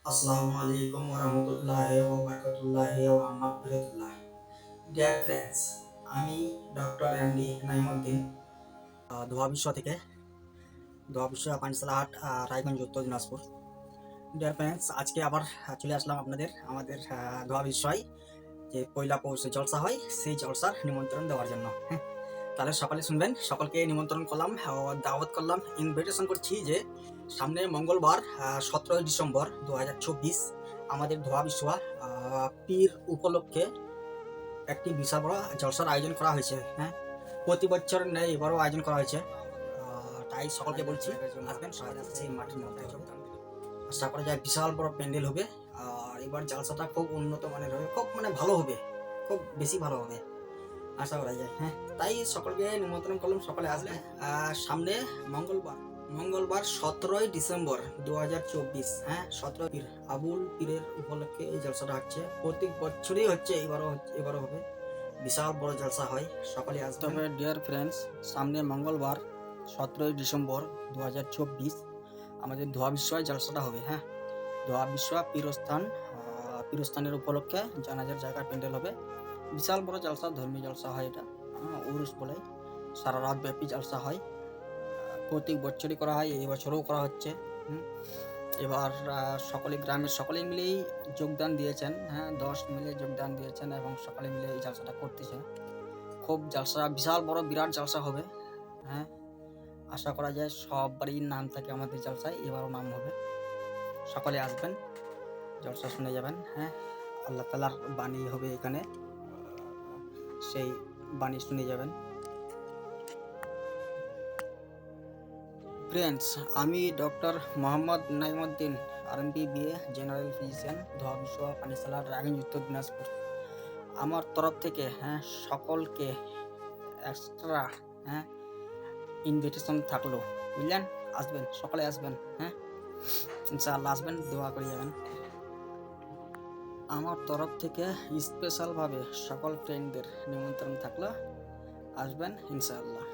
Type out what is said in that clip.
Assalamu alaikum warahmatullahi wabarakatullahi wa maghfiratullah. Dear friends, আমি doctor MD Naimuddin ধোয়া বিশ্ব থেকে ধোয়া বিশ্ব পানসালাহাট রায়গঞ্জ উত্তর দিনাজপুর। ডিয়ার ফ্রেন্ডস, আজকে আবার চলে আসলাম আমাদের ধোয়া বিশ্বয় যে পয়লা পৌষে জলসা হয় সেই জলসার নিমন্ত্রণ দেওয়ার জন্য। হ্যাঁ, তাহলে সকালে শুনবেন, সকলকে নিমন্ত্রণ করলাম, দাওয়াত করলাম, ইনভিটেশন করছি যে সামনে মঙ্গলবার 17 ডিসেম্বর 2024 আমাদের ধোয়া বিশ্বয়া পীর উপলক্ষে একটি বিশাল বড় জলসার আয়োজন করা হয়েছে। হ্যাঁ, প্রতি বছর নেই, এবারও আয়োজন করা হয়েছে। তাই সকলকে বলছি আসবেন, সবাই সেই মাঠের মধ্যে আশা করা যায় বিশাল বড় প্যান্ডেল হবে। আর এবার জলসাটা খুব উন্নত মানের হবে, খুব ভালো হবে, খুব বেশি ভালো হবে আশা করা যায়। হ্যাঁ, তাই সকলকে নিমন্ত্রণ করলাম, সকলে আসলে সামনে মঙ্গলবার 17 ডিসেম্বর 2024। হ্যাঁ, 17 পীর আবুল পীরের উপলক্ষে এই জলসাটা হচ্ছে, প্রত্যেক বছরই হচ্ছে, এবারও হবে। বিশাল বড় জলসা হয়, সকলে আসবে। তবে ডিয়ার ফ্রেন্ডস, সামনে মঙ্গলবার 17 ডিসেম্বর 2024 আমাদের ধোয়া বিশ্বয় জলসাটা হবে। হ্যাঁ, ধোয়া বিশ্ব পীরস্থানের উপলক্ষে জানাজার জায়গায় প্যান্ডেল হবে। বিশাল বড় জলসা, ধর্মীয় জলসা হয় এটা, উরুস বলে, সারা রাত ব্যাপী জলসা হয়, প্রত্যেক বছরই করা হয়, এই বছরও করা হচ্ছে। এবার গ্রামের সকলে মিলেই যোগদান দিয়েছেন। হ্যাঁ, 10 মিলে যোগদান দিয়েছেন এবং সকলে মিলে এই জলসাটা করতেছে। খুব জলসা, বিশাল বড় বিরাট জলসা হবে। হ্যাঁ, আশা করা যায় সবারই নাম থাকে আমাদের জলসায়, এবারও নাম হবে। সকলে আসবেন, জলসা শুনে যাবেন। হ্যাঁ, আল্লাহ তাআলার বাণী হবে এখানে, সেই বাণী শুনে যাবেন। ফ্রেন্ডস, আমি doctor Mohammad Naimuddin, RMP BA, general physician, ধোয়া বিশ্ব পানিসালার রায়গঞ্জ উত্তর দিনাজপুর। আমার তরফ থেকে সকলকে এক্সট্রা ইনভিটেশন থাকলো, বুঝলেন? আসবেন, সকলে আসবেন। হ্যাঁ, ইনশাআল্লাহ আসবেন, দোয়া করে যাবেন। আমার তরফ থেকে স্পেশালভাবে সকল ফ্রেন্ডদের নিমন্ত্রণ থাকলো, আসবেন ইনশাআল্লাহ।